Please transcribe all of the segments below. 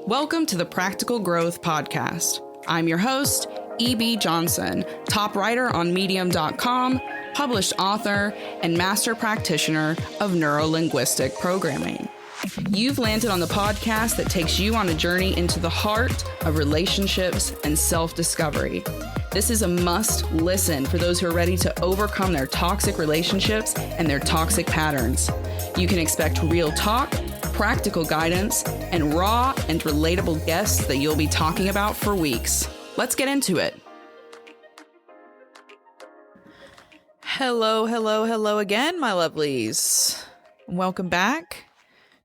Welcome to the Practical Growth Podcast. I'm your host, E.B. Johnson, top writer on Medium.com, published author, and master practitioner of neuro-linguistic programming. You've landed on the podcast that takes you on a journey into the heart of relationships and self-discovery. This is a must listen for those who are ready to overcome their toxic relationships and their toxic patterns. You can expect real talk, practical guidance, and raw and relatable guests that you'll be talking about for weeks. Let's get into it. Hello again, my lovelies. Welcome back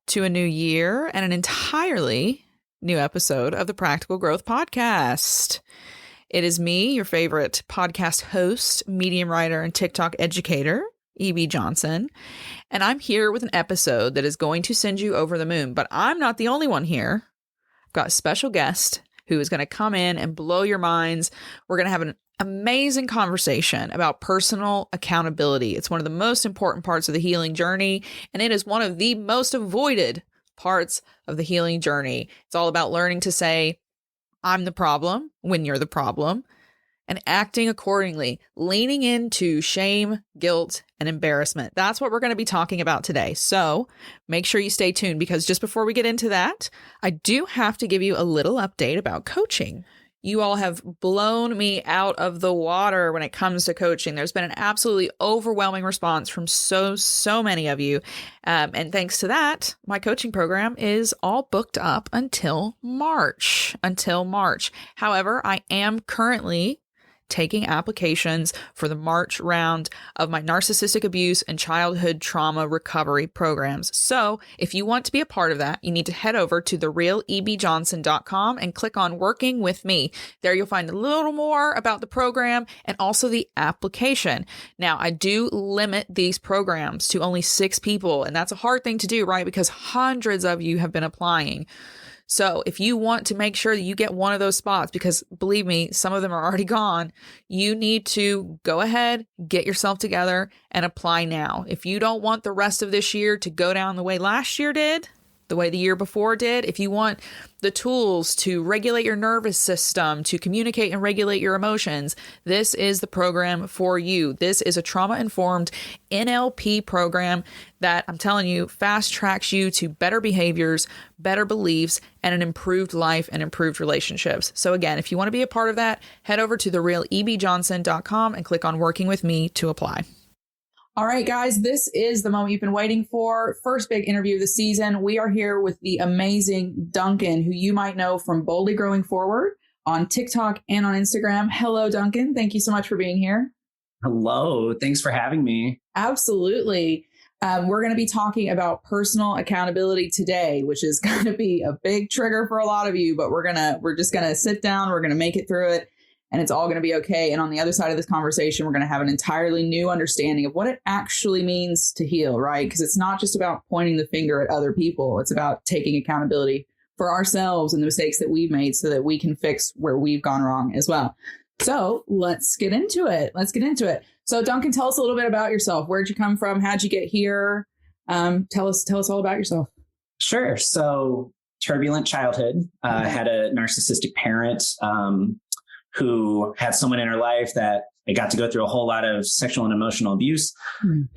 to a new year and an entirely new episode of the Practical Growth Podcast. It is me, your favorite podcast host, medium writer, and TikTok educator, E.B. Johnson, and I'm here with an episode that is going to send you over the moon, but I'm not the only one here. I've got a special guest who is going to come in and blow your minds. We're going to have an amazing conversation about personal accountability. It's one of the most important parts of the healing journey, and it is one of the most avoided parts of the healing journey. It's all about learning to say, I'm the problem when you're the problem, and acting accordingly, leaning into shame, guilt, and embarrassment. That's what we're going to be talking about today. So make sure you stay tuned, because just before we get into that, I do have to give you a little update about coaching. You all have blown me out of the water when it comes to coaching. There's been an absolutely overwhelming response from so many of you. And thanks to that, my coaching program is all booked up until March. However, I am currently taking applications for the March round of my narcissistic abuse and childhood trauma recovery programs. So if you want to be a part of that, you need to head over to therealebjohnson.com and click on Working With Me. There you'll find a little more about the program and also the application. Now, I do limit these programs to only 6 people, and that's a hard thing to do, right? Because hundreds of you have been applying. So if you want to make sure that you get one of those spots, because believe me, some of them are already gone, you need to go ahead, get yourself together, and apply now. If you don't want the rest of this year to go down the way last year did, the way the year before did, if you want the tools to regulate your nervous system, to communicate and regulate your emotions, this is the program for you. This is a trauma-informed NLP program that, I'm telling you, fast tracks you to better behaviors, better beliefs, and an improved life and improved relationships. So again, if you want to be a part of that, head over to therealebjohnson.com and click on Working With Me to apply. All right, guys, this is the moment you've been waiting for. First big interview of the season. We are here with the amazing Duncan, who you might know from Boldly Growing Forward on TikTok and on Instagram. Hello, Duncan. Thank you so much for being here. Hello. Thanks for having me. Absolutely. We're going to be talking about personal accountability today, which is going to be a big trigger for a lot of you, but we're just going to sit down. We're going to make it through it. And it's all going to be okay. And on the other side of this conversation, we're going to have an entirely new understanding of what it actually means to heal, right? Because it's not just about pointing the finger at other people. It's about taking accountability for ourselves and the mistakes that we've made so that we can fix where we've gone wrong as well. So let's get into it. So Duncan, tell us a little bit about yourself. Where'd you come from? How'd you get here? Tell us all about yourself. Sure. So turbulent childhood. I had a narcissistic parent, who had someone in her life that I got to go through a whole lot of sexual and emotional abuse.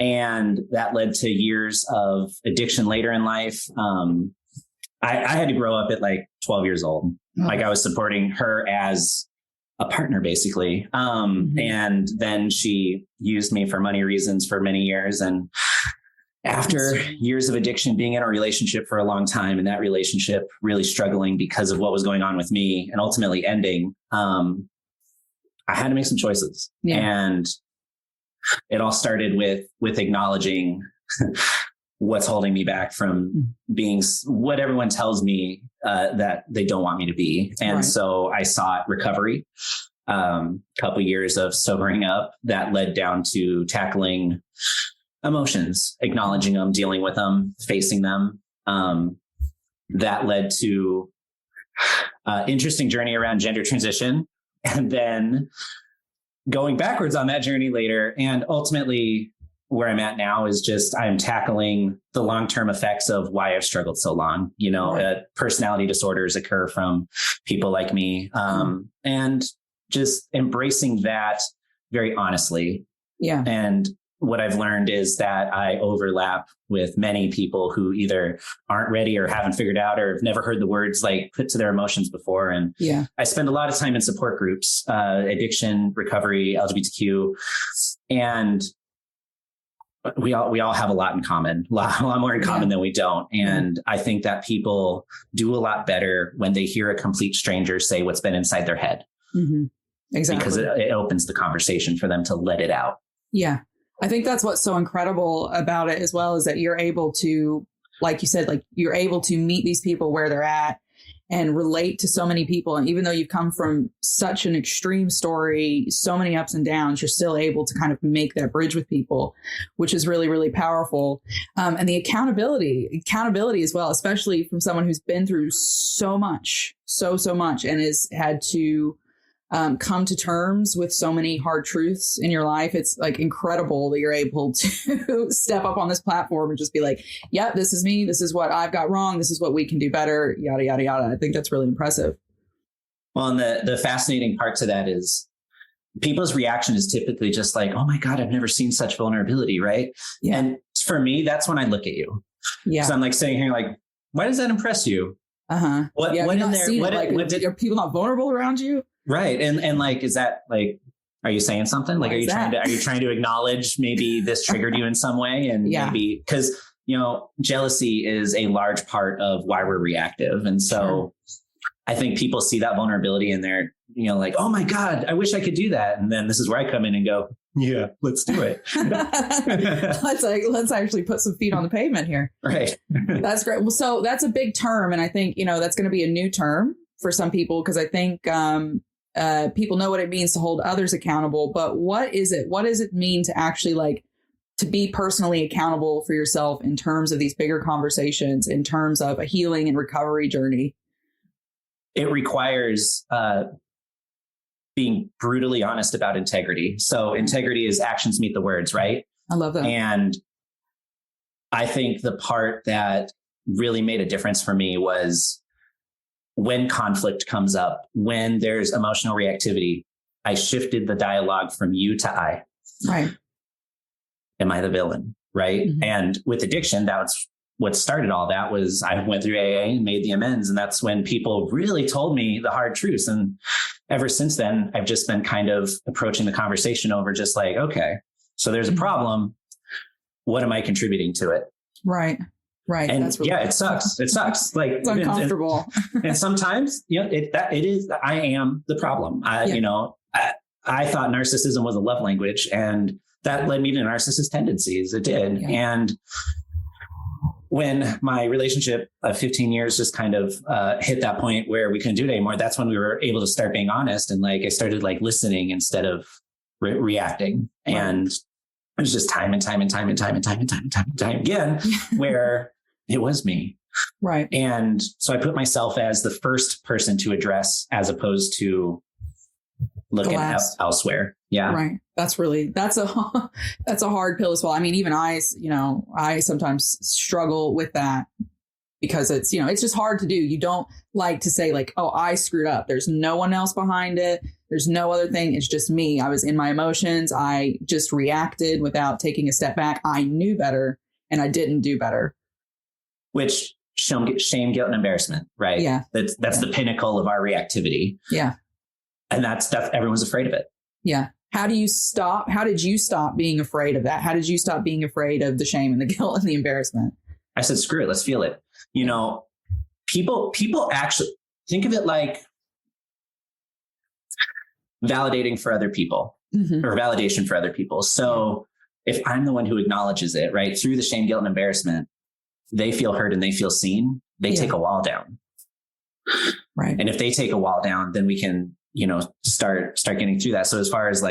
And that led to years of addiction later in life. I had to grow up at like 12 years old. Like I was supporting her as a partner, basically. And then she used me for money reasons for many years. And after years of addiction, being in a relationship for a long time, and that relationship really struggling because of what was going on with me and ultimately ending, I had to make some choices. And it all started with acknowledging what's holding me back from being what everyone tells me that they don't want me to be. And so I sought recovery, couple years of sobering up that led down to tackling emotions, acknowledging them, dealing with them, facing them. That led to interesting journey around gender transition, and then going backwards on that journey later, and ultimately where I'm at now is just I'm tackling the long-term effects of why I've struggled so long. Personality disorders occur from people like me, and just embracing that very honestly. Yeah. And what I've learned is that I overlap with many people who either aren't ready or haven't figured out or have never heard the words like put to their emotions before. And I spend a lot of time in support groups, addiction, recovery, LGBTQ, and we all have a lot in common, a lot more in common than we don't. And I think that people do a lot better when they hear a complete stranger say what's been inside their head. Mm-hmm. Exactly. Because it opens the conversation for them to let it out. Yeah. I think that's what's so incredible about it as well, is that you're able to, like you said, like you're able to meet these people where they're at and relate to so many people. And even though you've come from such an extreme story, so many ups and downs, you're still able to kind of make that bridge with people, which is really, really powerful. And the accountability as well, especially from someone who's been through so much and has had to come to terms with so many hard truths in your life. It's like incredible that you're able to step up on this platform and just be like, yeah, this is me. This is what I've got wrong. This is what we can do better. Yada, yada, yada. I think that's really impressive. Well, and the fascinating part to that is people's reaction is typically just like, oh my God, I've never seen such vulnerability. Right. Yeah. And for me, that's when I look at you. Yeah. So I'm like sitting here like, why does that impress you? Uh-huh. What in there? Are people not vulnerable around you? Right. And like, is that like, are you saying something? Like, are you trying to acknowledge maybe this triggered you in some way? And maybe because, jealousy is a large part of why we're reactive. And so I think people see that vulnerability and they're, like, oh my God, I wish I could do that. And then this is where I come in and go, yeah, let's do it. let's actually put some feet on the pavement here. Right. That's great. Well, so that's a big term. And I think, that's going to be a new term for some people, because I think, people know what it means to hold others accountable, but what is it? What does it mean to actually to be personally accountable for yourself in terms of these bigger conversations, in terms of a healing and recovery journey? It requires being brutally honest about integrity. So integrity is actions meet the words, right? I love that. And I think the part that really made a difference for me was when conflict comes up, when there's emotional reactivity, I shifted the dialogue from you to I. Right. Am I the villain? Right. Mm-hmm. And with addiction, that's what started all that. Was I went through AA and made the amends. And that's when people really told me the hard truths. And ever since then, I've just been kind of approaching the conversation over just like, okay, so there's a problem. What am I contributing to it? Right. Right. And that's really it sucks. It sucks. Like it's uncomfortable. And sometimes, it is, I am the problem. I thought narcissism was a love language, and that led me to narcissist tendencies. It did. Yeah. And when my relationship of 15 years just kind of hit that point where we couldn't do it anymore, that's when we were able to start being honest. And I started listening instead of reacting. Right. And it was just time again where it was me. Right. And so I put myself as the first person to address, as opposed to looking elsewhere. Yeah. Right. That's a hard pill as well. I mean, even I sometimes struggle with that, because it's just hard to do. You don't like to say oh, I screwed up. There's no one else behind it. There's no other thing. It's just me. I was in my emotions. I just reacted without taking a step back. I knew better and I didn't do better. Which shame, guilt, and embarrassment, right? Yeah. That's the pinnacle of our reactivity. Yeah. And that's everyone's afraid of it. Yeah. How did you stop being afraid of that? How did you stop being afraid of the shame and the guilt and the embarrassment? I said, screw it. Let's feel it. People actually think of it like validating for other people, mm-hmm. or validation for other people. So if I'm the one who acknowledges it, right, through the shame, guilt, and embarrassment, they feel heard and they feel seen. They take a wall down. Right. And if they take a wall down, then we can, start getting through that. So as far as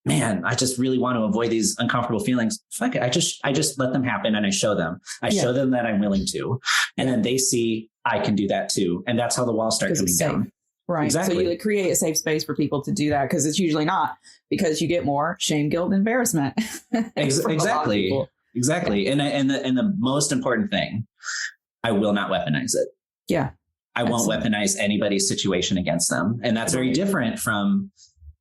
man, I just really want to avoid these uncomfortable feelings. Fuck it. I just let them happen, and I show them. I show them that I'm willing to. And then they see I can do that too. And that's how the walls start coming down. Right. Exactly. So you create a safe space for people to do that, because it's usually not, because you get more shame, guilt, and embarrassment. Exactly. Exactly. And the most important thing, I will not weaponize it. Yeah. I won't weaponize anybody's situation against them. And that's very different from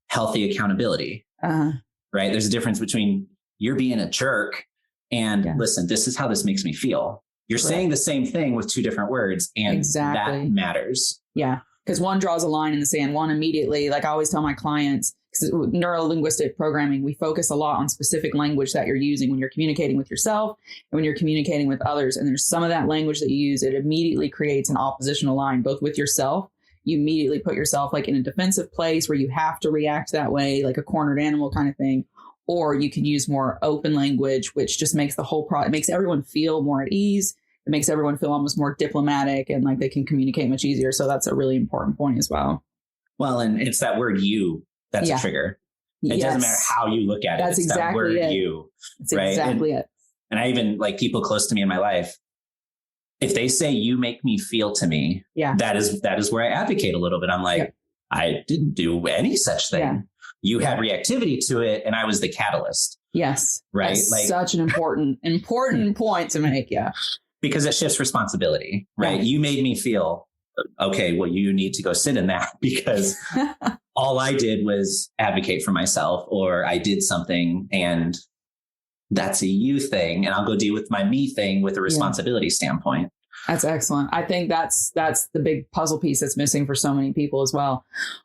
healthy accountability. Right. There's a difference between you're being a jerk and listen, this is how this makes me feel. You're saying the same thing with two different words, and that matters. Yeah. Because one draws a line in the sand. One immediately, like I always tell my clients, neuro-linguistic programming, we focus a lot on specific language that you're using when you're communicating with yourself and when you're communicating with others. And there's some of that language that you use, it immediately creates an oppositional line, both with yourself. You immediately put yourself like in a defensive place where you have to react that way, like a cornered animal kind of thing. Or you can use more open language, which just makes the whole it makes everyone feel more at ease. It makes everyone feel almost more diplomatic, and like they can communicate much easier. So that's a really important point as well. Well, and it's that word "you" that's a trigger. It doesn't matter how you look at it. That's it's exactly that word it. "you." That's exactly it. And I even like people close to me in my life. If they say "you make me feel" to me, that is where I advocate a little bit. I'm like, I didn't do any such thing. Yeah. You had reactivity to it, and I was the catalyst. Yes. Right. That's like such an important point to make. Yeah. Because it shifts responsibility, right? You made me feel, okay, well, you need to go sit in that, because all I did was advocate for myself, or I did something, and that's a you thing. And I'll go deal with my me thing with a responsibility standpoint. That's excellent. I think that's the big puzzle piece that's missing for so many people as well.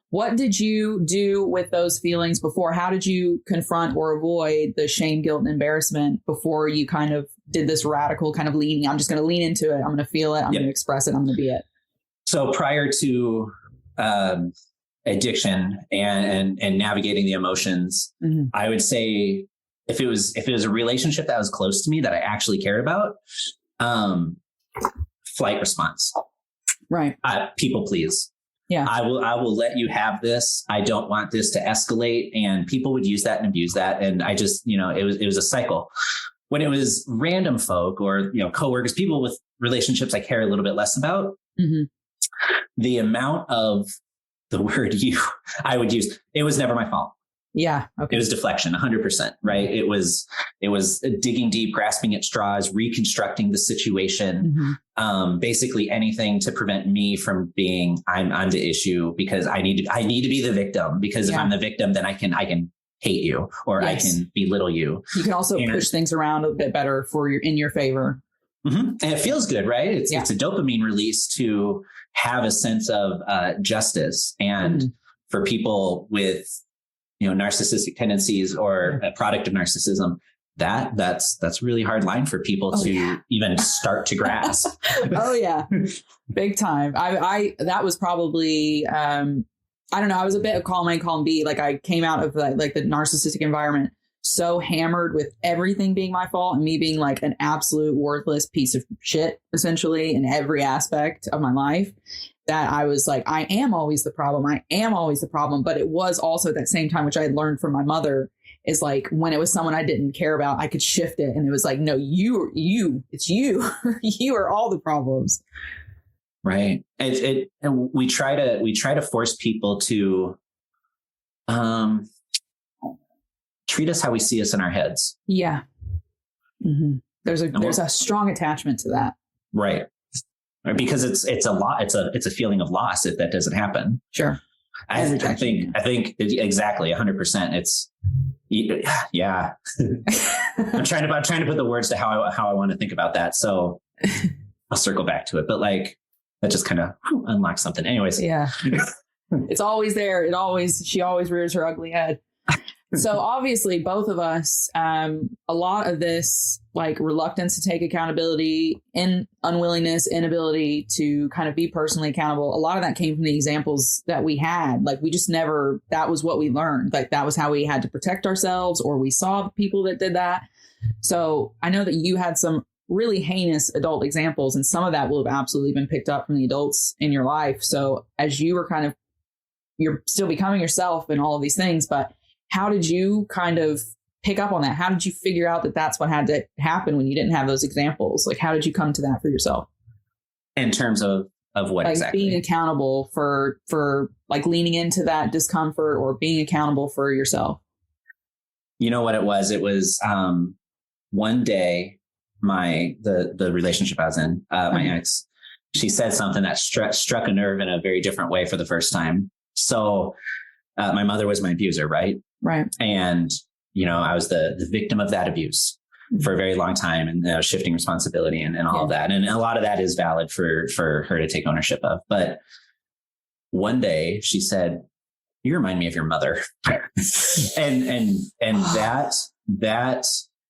What did you do with those feelings before? How did you confront or avoid the shame, guilt, and embarrassment before you kind of did this radical kind of leaning? I'm just going to lean into it. I'm going to feel it. I'm going to express it. I'm going to be it. So prior to addiction and navigating the emotions, I would say if it was a relationship that was close to me that I actually cared about, flight response. Right. People please. Yeah. I will let you have this. I don't want this to escalate. And people would use that and abuse that. And I just, it was a cycle. When it was random folk or, coworkers, people with relationships I care a little bit less about, the amount of the word "you" I would use, it was never my fault. Yeah. Okay. It was deflection, 100%. Right. It was digging deep, grasping at straws, reconstructing the situation. Basically anything to prevent me from being, I'm the issue, because I need to be the victim, because if I'm the victim, then I can hate you, or I can belittle you. You can also push things around a bit better in your favor. And it feels good, right? It's a dopamine release to have a sense of justice. And for people with narcissistic tendencies or a product of narcissism, that's really hard line for people to even start to grasp. Oh yeah. Big time. I that was probably, I don't know. I was a bit of column A, column B. Like I came out of like the narcissistic environment so hammered with everything being my fault and me being like an absolute worthless piece of shit, essentially in every aspect of my life, that I was like, I am always the problem. I am always the problem. But it was also at that same time, which I had learned from my mother, is like when it was someone I didn't care about, I could shift it. And it was like, no, it's you. You are all the problems. Right. And we try to force people to treat us how we see us in our heads. Yeah. There's a strong attachment to that. Right. Because it's a lot. It's a feeling of loss if that doesn't happen. Sure. I think exactly 100%. It's yeah. I'm trying to put the words to how I want to think about that. So I'll circle back to it. But like that just kind of unlocks something. Anyways. Yeah. It's always there. She always rears her ugly head. So obviously both of us, a lot of this like reluctance to take accountability and unwillingness, inability to kind of be personally accountable. A lot of that came from the examples that we had. Like we just never, that was what we learned. Like that was how we had to protect ourselves, or we saw people that did that. So I know that you had some really heinous adult examples, and some of that will have absolutely been picked up from the adults in your life. So as you were you're still becoming yourself and all of these things, but how did you kind of pick up on that? How did you figure out that that's what had to happen when you didn't have those examples? Like, how did you come to that for yourself? In terms of what like exactly? Being accountable for like leaning into that discomfort or being accountable for yourself. You know what it was? It was one day, the relationship I was in, my ex, she said something that struck a nerve in a very different way for the first time. So my mother was my abuser, right? Right. And, I was the victim of that abuse for a very long time, and shifting responsibility and all of that. And a lot of that is valid for her to take ownership of. But one day she said, "You remind me of your mother." and that,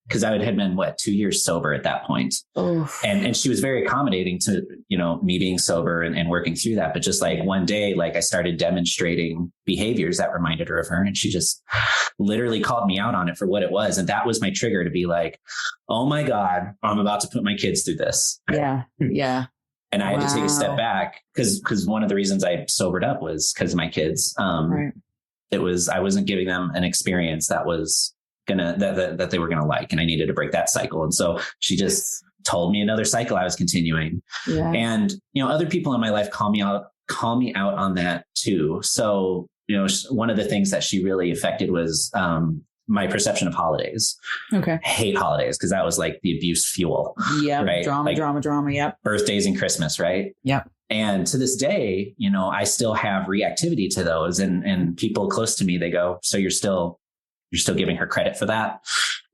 because I had been 2 years sober at that point. And she was very accommodating to, me being sober and working through that. But just like one day, like I started demonstrating behaviors that reminded her of her. And she just literally called me out on it for what it was. And that was my trigger to be like, oh my God, I'm about to put my kids through this. Yeah. Yeah. And I had to take a step back because one of the reasons I sobered up was because of my kids. Right. I wasn't giving them an experience that was that they were gonna like, and I needed to break that cycle. And so she just told me another cycle I was continuing. Yeah. And other people in my life call me out on that too. So one of the things that she really affected was my perception of holidays. Okay. I hate holidays because that was like the abuse fuel. Yeah. Right? Drama. Yep. Birthdays and Christmas. Right. Yep. And to this day, I still have reactivity to those, and people close to me, they go, "So you're still giving her credit for that."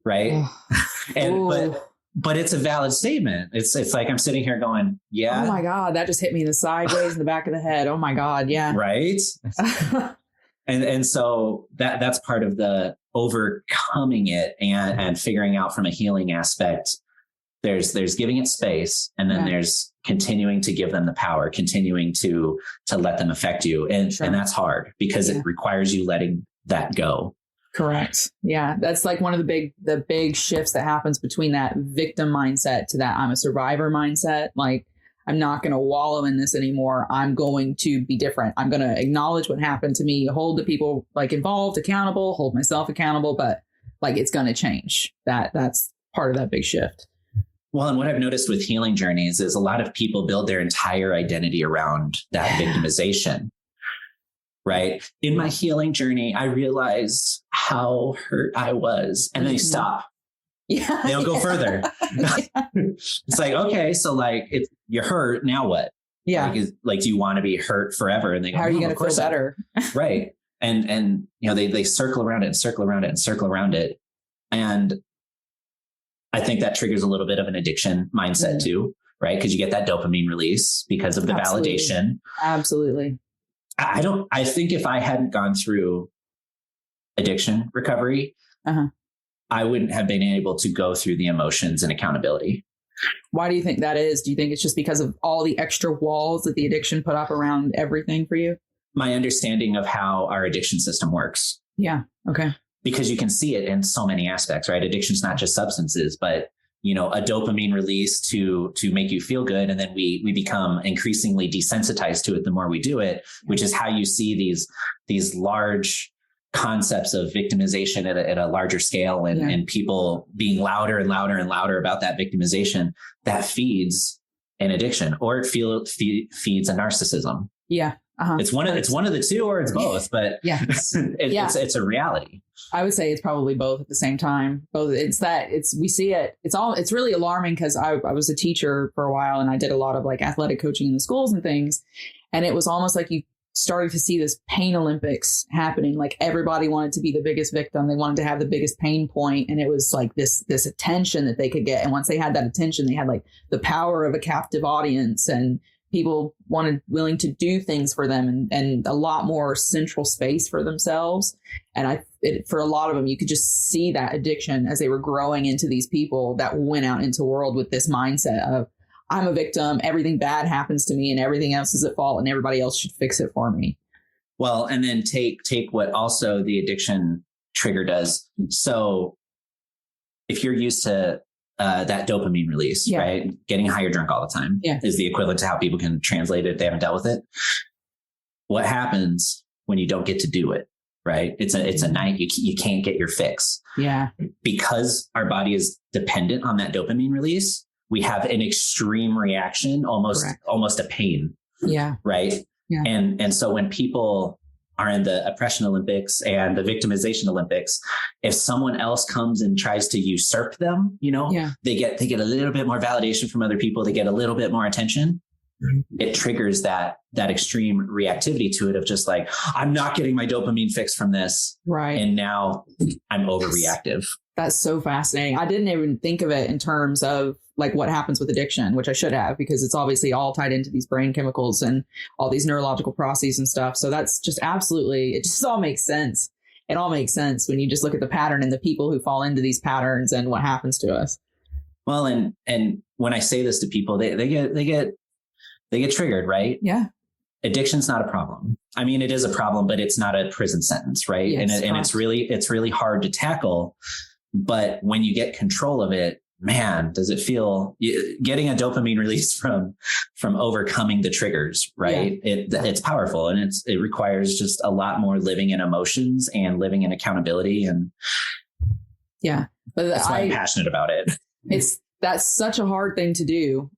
Right. But it's a valid statement. It's like, I'm sitting here going, yeah. Oh my God, that just hit me in the sideways in the back of the head. Oh my God. Yeah. Right. and so that's part of the overcoming it and figuring out from a healing aspect. There's giving it space, and then there's continuing to give them the power, continuing to let them affect you. And that's hard because it requires you letting that go. Correct. Yeah. That's like one of the big shifts that happens between that victim mindset to that I'm a survivor mindset. Like, I'm not going to wallow in this anymore. I'm going to be different. I'm going to acknowledge what happened to me, hold the people like involved accountable, hold myself accountable, but like, it's going to change. That's part of that big shift. Well, and what I've noticed with healing journeys is a lot of people build their entire identity around that victimization. Right. In my healing journey, I realized how hurt I was, and then they stop. Yeah. They don't go further. It's like, okay, so like you're hurt. Now what? Yeah. Like, do you want to be hurt forever? And they go, how are you going to feel better? Right. And they circle around it and circle around it and circle around it. And I think that triggers a little bit of an addiction mindset too, right? Because you get that dopamine release because of the validation. Absolutely. I think if I hadn't gone through addiction recovery, I wouldn't have been able to go through the emotions and accountability. Why do you think that is? Do you think it's just because of all the extra walls that the addiction put up around everything for you? My understanding of how our addiction system works. Yeah. Okay. Because you can see it in so many aspects, right? Addiction's not just substances, but a dopamine release to make you feel good. And then we become increasingly desensitized to it the more we do it, which is how you see these large concepts of victimization at a larger scale and people being louder and louder and louder about that victimization that feeds an addiction, or it feeds a narcissism. Yeah. It's one of the two, or it's both, but it's a reality. I would say it's probably both at the same time. Both. We see it. It's really alarming because I was a teacher for a while, and I did a lot of like athletic coaching in the schools and things. And it was almost like you started to see this pain Olympics happening. Like, everybody wanted to be the biggest victim. They wanted to have the biggest pain point. And it was like this attention that they could get. And once they had that attention, they had like the power of a captive audience, and people willing to do things for them and a lot more central space for themselves. And for a lot of them, you could just see that addiction as they were growing into these people that went out into the world with this mindset of, I'm a victim, everything bad happens to me and everything else is at fault and everybody else should fix it for me. Well, and then take what also the addiction trigger does. So if you're used to that dopamine release, right? Getting high or drunk all the time is the equivalent to how people can translate it if they haven't dealt with it. What happens when you don't get to do it, right? It's a night you can't get your fix. Yeah. Because our body is dependent on that dopamine release, we have an extreme reaction, almost a pain. Yeah. Right. Yeah. And so when people are in the oppression Olympics and the victimization Olympics, if someone else comes and tries to usurp them, they get a little bit more validation from other people. They get a little bit more attention. It triggers that extreme reactivity to it of just like, I'm not getting my dopamine fix from this. Right. And now I'm overreactive. That's so fascinating. I didn't even think of it in terms of like what happens with addiction, which I should have, because it's obviously all tied into these brain chemicals and all these neurological processes and stuff. So that's just absolutely, it just all makes sense. It all makes sense when you just look at the pattern and the people who fall into these patterns and what happens to us. Well, and when I say this to people, they get triggered, right? Yeah. Addiction's not a problem. I mean, it is a problem, but it's not a prison sentence, right? Yes, and it's really hard to tackle. But when you get control of it, man, does it feel getting a dopamine release from overcoming the triggers, right? Yeah. It's powerful, and it requires just a lot more living in emotions and living in accountability. And but that's why I'm passionate about it. That's such a hard thing to do.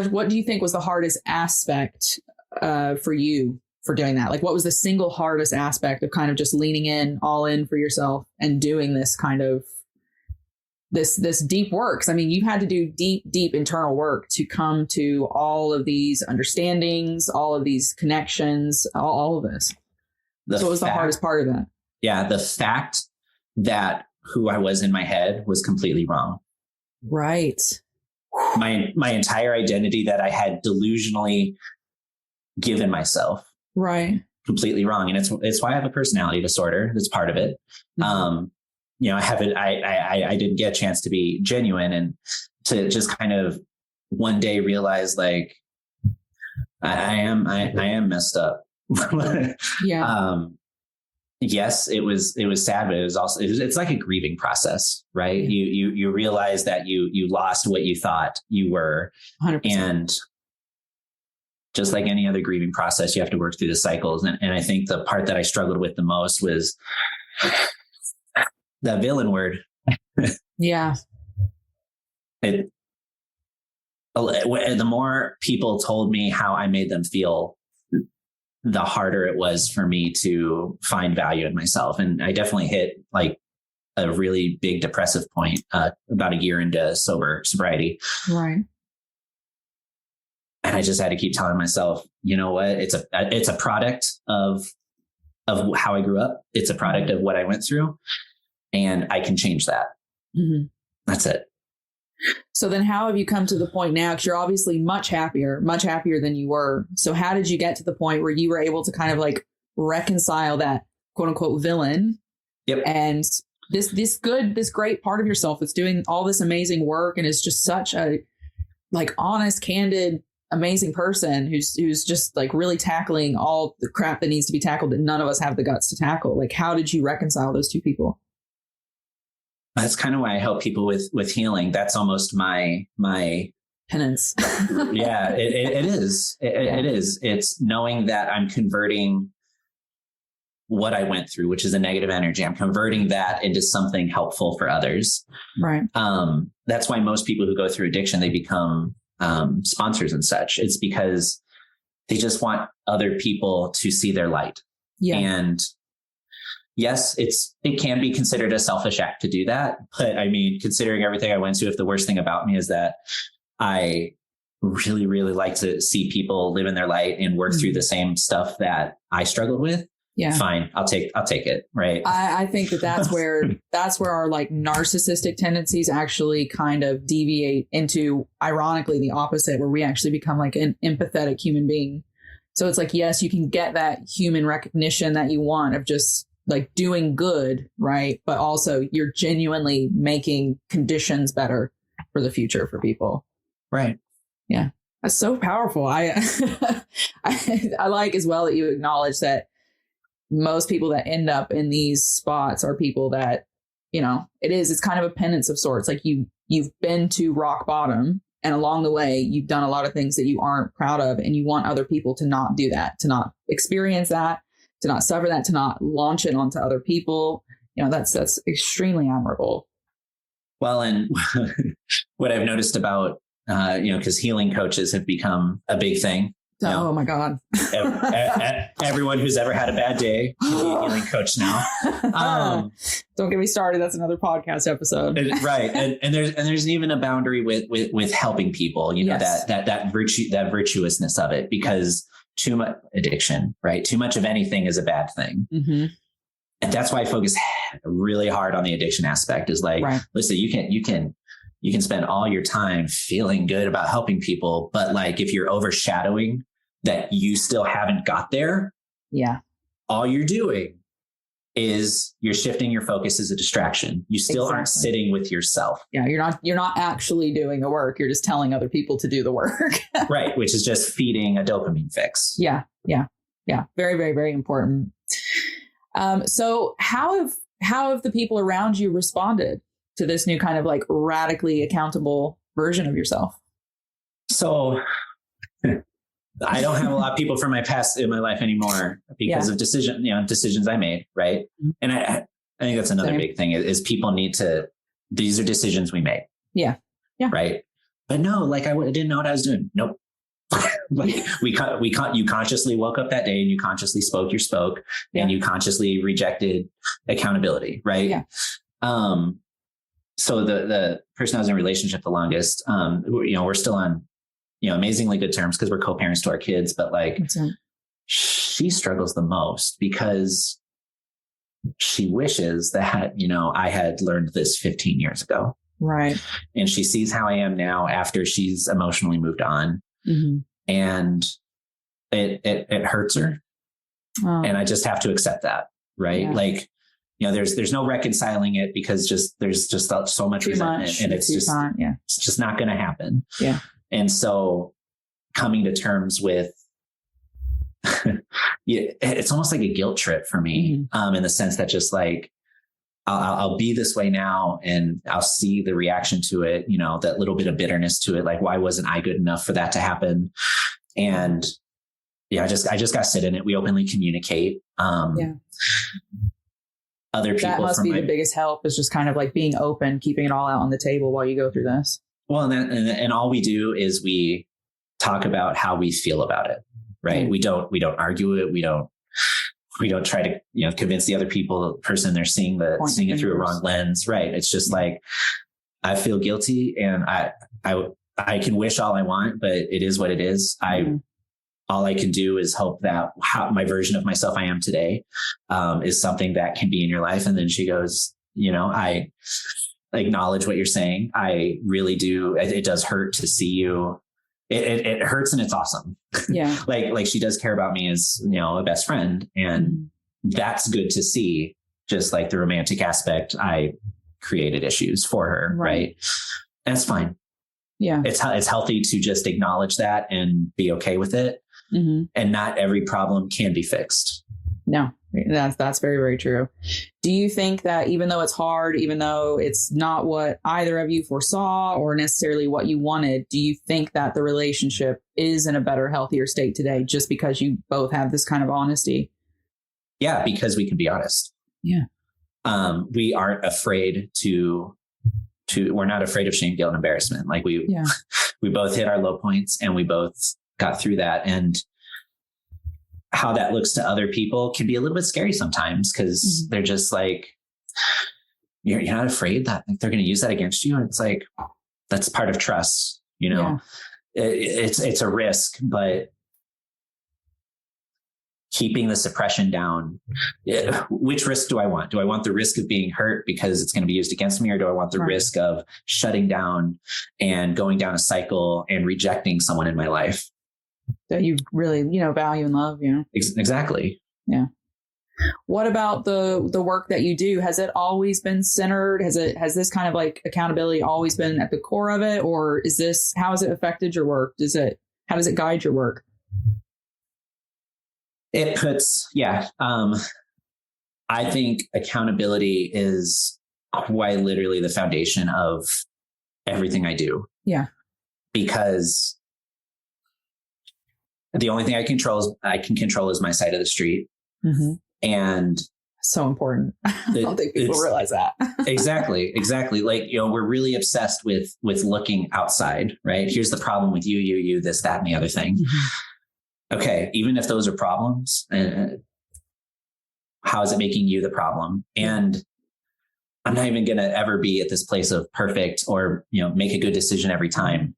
What do you think was the hardest aspect for you for doing that? Like, what was the single hardest aspect of kind of just leaning in all in for yourself and doing this kind of this deep work? 'Cause I mean, you've had to do deep internal work to come to all of these understandings, all of these connections, all of this. So what was the hardest part of that? Yeah. The fact that who I was in my head was completely wrong. Right. My entire identity that I had delusionally given myself. Right. Completely wrong. And it's why I have a personality disorder. That's part of it. Mm-hmm. I didn't get a chance to be genuine and to just kind of one day realize like I am messed up. Yeah. Yes, it was sad, but it's like a grieving process, right? Yeah. You realize that you lost what you thought you were. 100%. And just like any other grieving process, you have to work through the cycles. And I think the part that I struggled with the most was that villain word. Yeah. The more people told me how I made them feel, the harder it was for me to find value in myself. And I definitely hit like a really big depressive point about a year into sobriety. Right. And I just had to keep telling myself, you know what? It's a product of how I grew up. It's a product of what I went through, and I can change that. Mm-hmm. That's it. So then how have you come to the point now? Because you're obviously much happier than you were. So how did you get to the point where you were able to kind of like reconcile that quote unquote villain? Yep. And this great part of yourself that's doing all this amazing work and is just such a like honest, candid, amazing person who's just like really tackling all the crap that needs to be tackled that none of us have the guts to tackle. Like, how did you reconcile those two people? That's kind of why I help people with healing. That's almost my penance. Yeah, it is. It is. It's knowing that I'm converting what I went through, which is a negative energy. I'm converting that into something helpful for others. Right. That's why most people who go through addiction, they become sponsors and such. It's because they just want other people to see their light. Yeah. And yes, it can be considered a selfish act to do that. But I mean, considering everything I went through, if the worst thing about me is that I really, really like to see people live in their light and work through the same stuff that I struggled with. Yeah. Fine. I'll take it. Right. I think that's where our like narcissistic tendencies actually kind of deviate into, ironically, the opposite, where we actually become like an empathetic human being. So it's like, yes, you can get that human recognition that you want of just like doing good. Right. But also you're genuinely making conditions better for the future for people. Right. Yeah. That's so powerful. I like as well that you acknowledge that most people that end up in these spots are people that, you know, it's kind of a penance of sorts. Like you've been to rock bottom, and along the way, you've done a lot of things that you aren't proud of, and you want other people to not do that, to not experience that, to not suffer that, to not launch it onto other people. You know, that's extremely admirable. Well, and what I've noticed about, because healing coaches have become a big thing Oh my God. Everyone who's ever had a bad day can be a healing coach now. Don't get me started. That's another podcast episode. Right. And there's even a boundary with helping people, that virtuousness of it, because too much addiction, right? Too much of anything is a bad thing. Mm-hmm. And that's why I focus really hard on the addiction aspect is like, listen, you can spend all your time feeling good about helping people. But like, if you're overshadowing that you still haven't got there, all you're doing is you're shifting your focus as a distraction. You still aren't sitting with yourself. Yeah. You're not actually doing the work. You're just telling other people to do the work. Right. Which is just feeding a dopamine fix. Yeah. Very, very, very important. So how have the people around you responded to this new kind of like radically accountable version of yourself? So I don't have a lot of people from my past in my life anymore because of decisions I made. Right. And I think that's another big thing is people need to, these are decisions we made. Yeah. Right. But no, like I didn't know what I was doing. Nope. Like you consciously woke up that day and you consciously spoke your spoke and you consciously rejected accountability. Right. Yeah. So the person I was in a relationship the longest, we're still on, amazingly good terms because we're co-parents to our kids, but like she struggles the most because she wishes that, I had learned this 15 years ago. Right. And she sees how I am now after she's emotionally moved on. Mm-hmm. And it hurts her. Oh. And I just have to accept that. Right. Yeah. Like, there's no reconciling it because there's just so much resentment and it's just not going to happen. Yeah. And so coming to terms with, it's almost like a guilt trip for me, in the sense that just like, I'll be this way now and I'll see the reaction to it, that little bit of bitterness to it. Like, why wasn't I good enough for that to happen? And I just got to sit in it. We openly communicate. Other people, that must be the biggest help is just kind of like being open, keeping it all out on the table while you go through this. Well, and all we do is we talk about how we feel about it. Right. We don't argue it. We don't try to, convince the other person they're seeing it through a wrong lens. Right. It's just like, I feel guilty and I can wish all I want, but it is what it is. All I can do is hope that my version of myself I am today, is something that can be in your life. And then she goes, I acknowledge what you're saying. I really do. It does hurt to see you. It hurts and it's awesome. Yeah. like she does care about me as, a best friend. And that's good to see. Just like the romantic aspect, I created issues for her. Right. And it's fine. Yeah. It's healthy to just acknowledge that and be okay with it. Mm-hmm. And not every problem can be fixed. No, that's very, very true. Do you think that even though it's hard, even though it's not what either of you foresaw or necessarily what you wanted, do you think that the relationship is in a better, healthier state today just because you both have this kind of honesty? Yeah, because we can be honest. Yeah. We aren't afraid we're not afraid of shame, guilt, and embarrassment. Like we both hit our low points and we both got through that. And how that looks to other people can be a little bit scary sometimes because they're just like, you're not afraid that they're going to use that against you. And it's like, that's part of trust, it's a risk, but keeping the suppression down, which risk do I want? Do I want the risk of being hurt because it's going to be used against me? Or do I want the risk of shutting down and going down a cycle and rejecting someone in my life that you really, value and love? Exactly. Yeah. What about the work that you do? Has it always been centered? Has this kind of like accountability always been at the core of it? Or how has it affected your work? How does it guide your work? It puts, I think accountability is quite literally the foundation of everything I do. Yeah. Because the only thing I can control is my side of the street. Mm-hmm. And so important. I don't think people realize that. Exactly. Like, we're really obsessed with looking outside, right? Here's the problem with you, this, that, and the other thing. Mm-hmm. okay, even if those are problems, how is it making you the problem? And I'm not even going to ever be at this place of perfect or, make a good decision every time.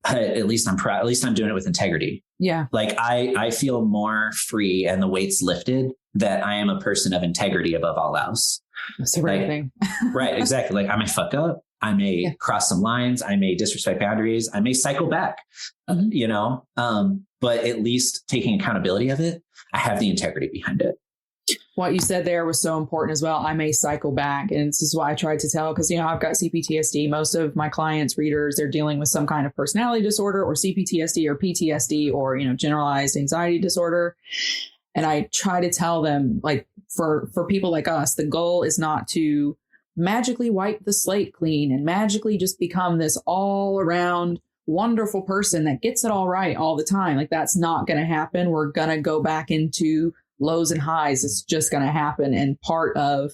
At least I'm doing it with integrity. Yeah. Like I feel more free and the weight's lifted that I am a person of integrity above all else. That's the right thing. Right. Exactly. Like I may fuck up. I may cross some lines. I may disrespect boundaries. I may cycle back, but at least taking accountability of it, I have the integrity behind it. What you said there was so important as well. I may cycle back. And this is why I tried to tell, because, I've got CPTSD. Most of my clients, readers, they're dealing with some kind of personality disorder or CPTSD or PTSD or, generalized anxiety disorder. And I try to tell them, like, for people like us, the goal is not to magically wipe the slate clean and magically just become this all around wonderful person that gets it all right all the time. Like, that's not going to happen. We're going to go back into lows and highs. It's just going to happen. And part of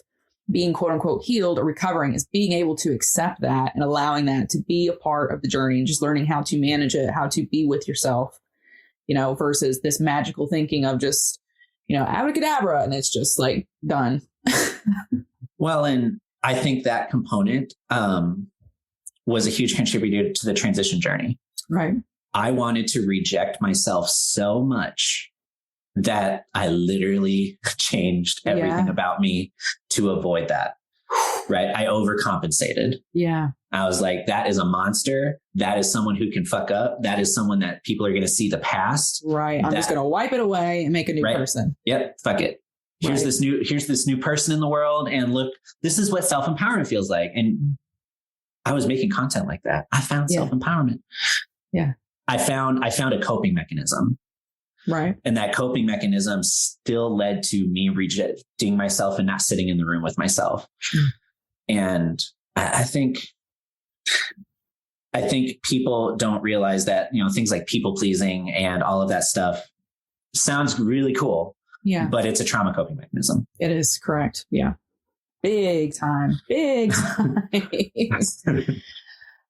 being quote unquote healed or recovering is being able to accept that and allowing that to be a part of the journey and just learning how to manage it, how to be with yourself, versus this magical thinking of just, abracadabra, and it's just like done. Well, and I think that component was a huge contributor to the transition journey. Right. I wanted to reject myself so much that I literally changed everything about me to avoid that. Right. I overcompensated. Yeah. I was like, that is a monster. That is someone who can fuck up. That is someone that people are going to see the past. Right. I'm just going to wipe it away and make a new person. Yep. Fuck it. Here's this new person in the world. And look, this is what self-empowerment feels like. And I was making content like that. I found self-empowerment. Yeah. I found a coping mechanism. Right. And that coping mechanism still led to me rejecting myself and not sitting in the room with myself. And I think people don't realize that, things like people pleasing and all of that stuff sounds really cool. Yeah. But it's a trauma coping mechanism. It is, correct. Yeah. Big time.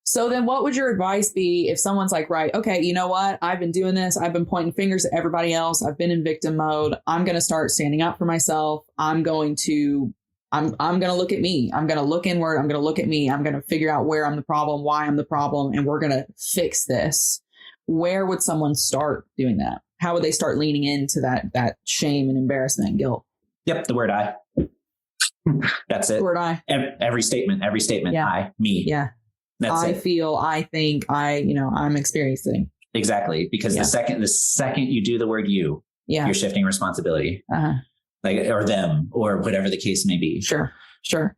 So then what would your advice be if someone's like, right, okay, you know what? I've been doing this. I've been pointing fingers at everybody else. I've been in victim mode. I'm going to start standing up for myself. I'm going to look at me. I'm going to look inward. I'm going to look at me. I'm going to figure out where I'm the problem, why I'm the problem, and we're going to fix this. Where would someone start doing that? How would they start leaning into that shame and embarrassment and guilt? Yep. The word I. That's it. The word I. Every statement. Yeah. I, me. Yeah. That's it. Feel, I think, I'm experiencing. Exactly. Because the second you do the word you, you're shifting responsibility. Like, or them, or whatever the case may be. Sure.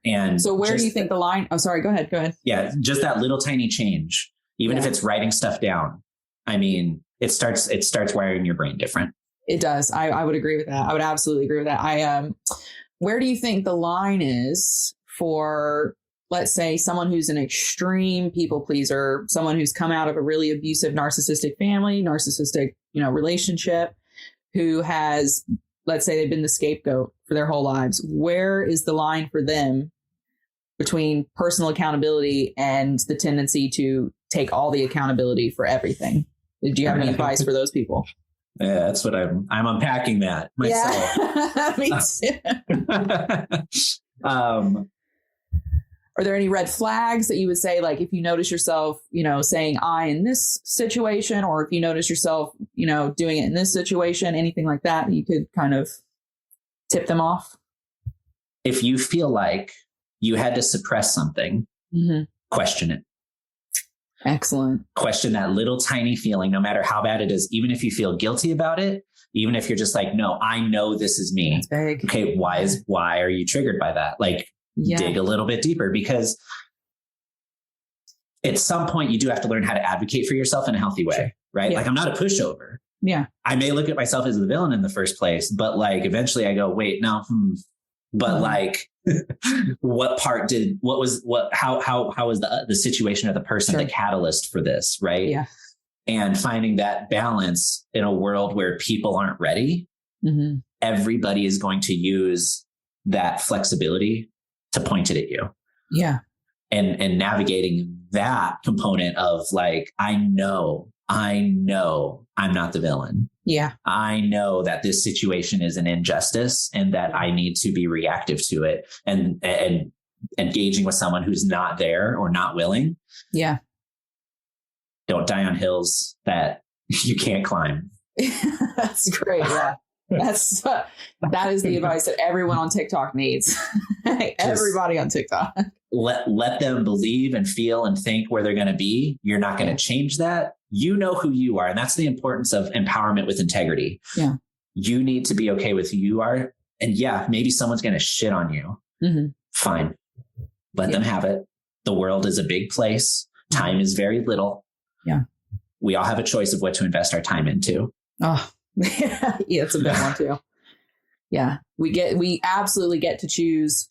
And so where do you think the line? Oh, sorry. Go ahead. Yeah. Just that little tiny change, even if it's writing stuff down. I mean, it starts wiring your brain different. It does. I would agree with that. I would absolutely agree with that. Where do you think the line is for, let's say, someone who's an extreme people pleaser, someone who's come out of a really abusive narcissistic family, narcissistic, relationship, who has, let's say, they've been the scapegoat for their whole lives. Where is the line for them between personal accountability and the tendency to take all the accountability for everything? Do you have any advice for those people? Yeah, that's what I'm unpacking that myself. Yeah, me too. Are there any red flags that you would say, like, if you notice yourself, saying I in this situation, or if you notice yourself, doing it in this situation, anything like that you could kind of tip them off? If you feel like you had to suppress something, question it. Excellent. Question that little tiny feeling, no matter how bad it is, even if you feel guilty about it, even if you're just like, no, I know this is me. That's big. Okay, why are you triggered by that? Like, dig a little bit deeper, because at some point you do have to learn how to advocate for yourself in a healthy way, right? Yeah. Like, I'm not a pushover. Yeah. I may look at myself as the villain in the first place, but like eventually I go, wait, no, but like, how was the situation of the person, the catalyst for this, right? Yeah. And finding that balance in a world where people aren't ready, everybody is going to use that flexibility to point it at you. Yeah. And navigating that component of like, I know I know I'm not the villain. Yeah. I know that this situation is an injustice and that I need to be reactive to it and engaging with someone who's not there or not willing. Yeah. Don't die on hills that you can't climb. That's great. Yeah. That is the advice that everyone on TikTok needs. Everybody on TikTok. Let them believe and feel and think where they're going to be. You're not going to change that. You know who you are. And that's the importance of empowerment with integrity. Yeah. You need to be okay with who you are. And yeah, maybe someone's going to shit on you. Mm-hmm. Fine. Let them have it. The world is a big place. Time is very little. Yeah. We all have a choice of what to invest our time into. Oh, yeah, it's a big one too. Yeah. We absolutely get to choose.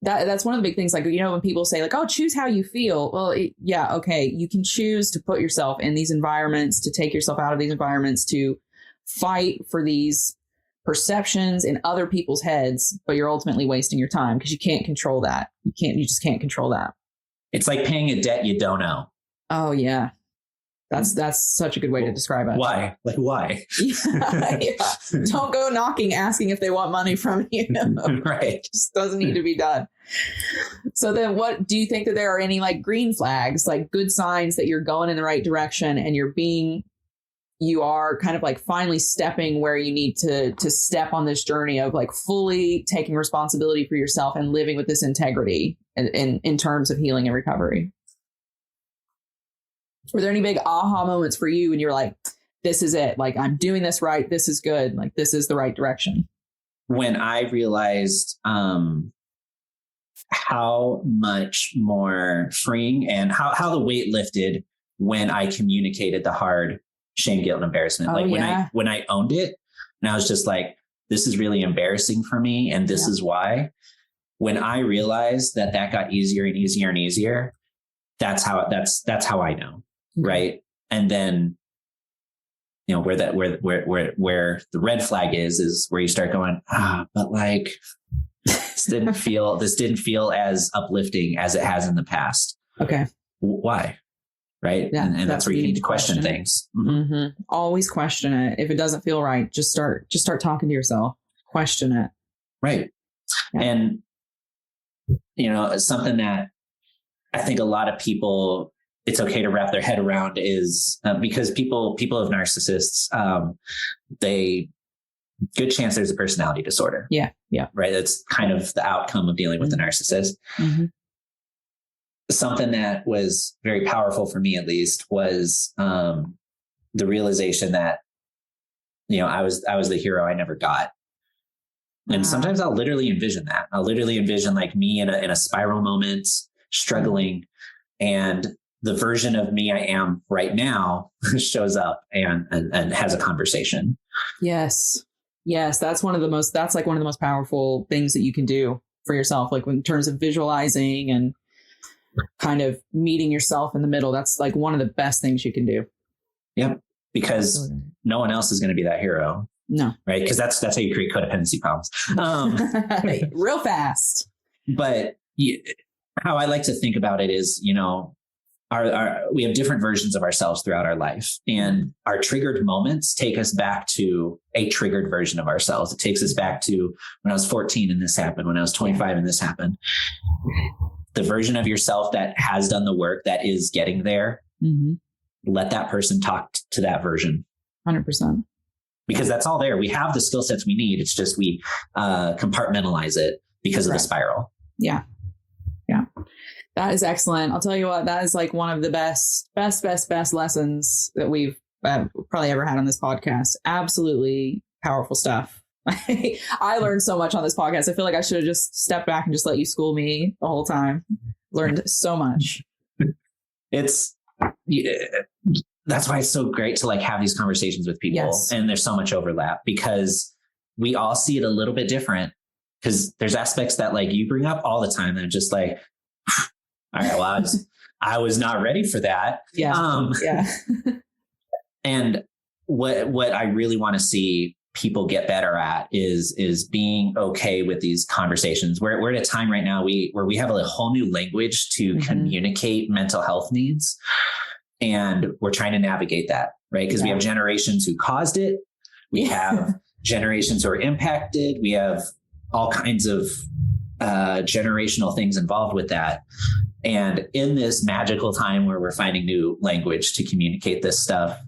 That's one of the big things. Like, you know, when people say like, oh, choose how you feel. Well, yeah. Okay. You can choose to put yourself in these environments, to take yourself out of these environments, to fight for these perceptions in other people's heads, but you're ultimately wasting your time because you can't control that. You just can't control that. It's like paying a debt you don't owe. Oh yeah. That's such a good way to describe it. Why? Like, why? Yeah. Don't go knocking, asking if they want money from you. Right. It just doesn't need to be done. So then what do you think that there are any like green flags, like good signs that you're going in the right direction and you are kind of like finally stepping where you need to step on this journey of like fully taking responsibility for yourself and living with this integrity in terms of healing and recovery? Were there any big aha moments for you when you're like, this is it? Like, I'm doing this right. This is good. Like, this is the right direction. When I realized how much more freeing and how the weight lifted when I communicated the hard shame, guilt, and embarrassment. Like when I owned it and I was just like, this is really embarrassing for me. And this is why. When I realized that got easier and easier and easier, that's how I know. Right. And then, you know, where the red flag is where you start going, but like, this didn't feel as uplifting as it has in the past. Okay. Why? Right. Yeah, and that's where you need to question things. Mm-hmm. Mm-hmm. Always question it. If it doesn't feel right, just start talking to yourself, question it. Right. Yeah. And, you know, something that I think a lot of people, it's okay to wrap their head around is because people of narcissists, good chance there's a personality disorder. Yeah. Yeah. Right. That's kind of the outcome of dealing with the narcissist. Mm-hmm. Something that was very powerful for me, at least, was the realization that, you know, I was the hero I never got. And sometimes I'll literally envision that. I'll literally envision like me in a spiral moment, struggling, and the version of me I am right now shows up and has a conversation. Yes. Yes. That's one of the most powerful things that you can do for yourself. Like in terms of visualizing and kind of meeting yourself in the middle. That's like one of the best things you can do. Yep. Because no one else is going to be that hero. No. Right. Because that's how you create codependency problems. Real fast. But how I like to think about it is, you know, we have different versions of ourselves throughout our life, and our triggered moments take us back to a triggered version of ourselves. It takes us back to when I was 14 and this happened, when I was 25 and this happened. The version of yourself that has done the work, that is getting there, let that person talk to that version. 100%. Because that's all there. We have the skill sets we need. It's just we compartmentalize it because of the spiral. Yeah. Yeah. That is excellent. I'll tell you what, that is like one of the best lessons that we've probably ever had on this podcast. Absolutely powerful stuff. I learned so much on this podcast. I feel like I should have just stepped back and just let you school me the whole time. Learned so much. That's why it's so great to like have these conversations with people. Yes. And there's so much overlap because we all see it a little bit different, because there's aspects that like you bring up all the time that are just like, all right, well, I was not ready for that. Yeah. And what I really want to see people get better at is being okay with these conversations. We're at a time right now where we have a whole new language to communicate mental health needs. And we're trying to navigate that, right? Because we have generations who caused it. We have generations who are impacted. We have all kinds of generational things involved with that. And in this magical time where we're finding new language to communicate this stuff,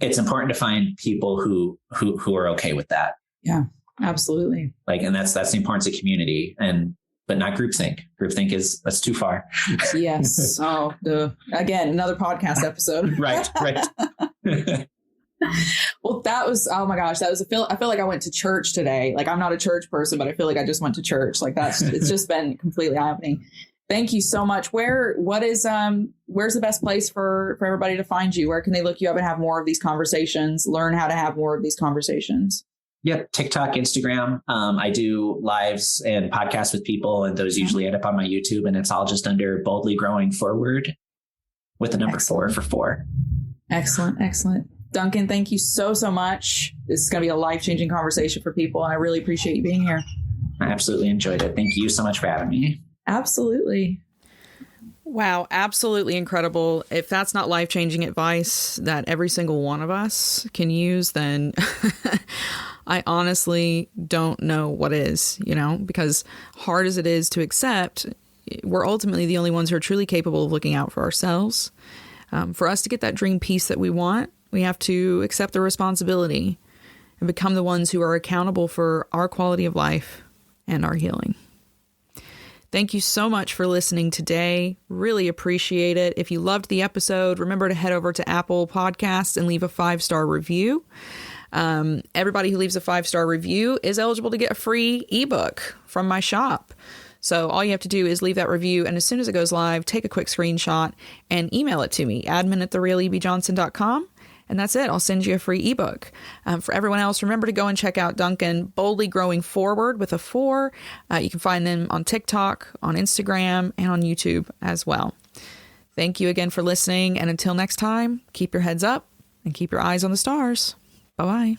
it's important to find people who are okay with that. Yeah, absolutely. And that's the importance of community, but not groupthink. Groupthink that's too far. Yes. Oh, again, another podcast episode. Right. Well, oh my gosh, I feel like I went to church today. I'm not a church person, but I feel like I just went to church. It's just been completely eye-opening. Thank you so much. Where's the best place for everybody to find you? Where can they look you up and have more of these conversations, learn how to have more of these conversations? Yep. TikTok, Instagram. I do lives and podcasts with people, and those usually end up on my YouTube, and it's all just under Boldly Growing Forward with the number 4 for 4. Excellent. Duncan, thank you so much. This is going to be a life-changing conversation for people, and I really appreciate you being here. I absolutely enjoyed it. Thank you so much for having me. Absolutely. Wow, absolutely incredible. If that's not life-changing advice that every single one of us can use, then I honestly don't know what is, because hard as it is to accept, we're ultimately the only ones who are truly capable of looking out for ourselves. For us to get that dream piece that we want, we have to accept the responsibility and become the ones who are accountable for our quality of life and our healing. Thank you so much for listening today. Really appreciate it. If you loved the episode, remember to head over to Apple Podcasts and leave a 5-star review. Everybody who leaves a 5-star review is eligible to get a free ebook from my shop. So all you have to do is leave that review, and as soon as it goes live, take a quick screenshot and email it to me, admin@therealebjohnson.com. And that's it. I'll send you a free ebook. For everyone else, remember to go and check out Duncan, Boldly Growing Forward with a 4. You can find them on TikTok, on Instagram, and on YouTube as well. Thank you again for listening. And until next time, keep your heads up and keep your eyes on the stars. Bye-bye.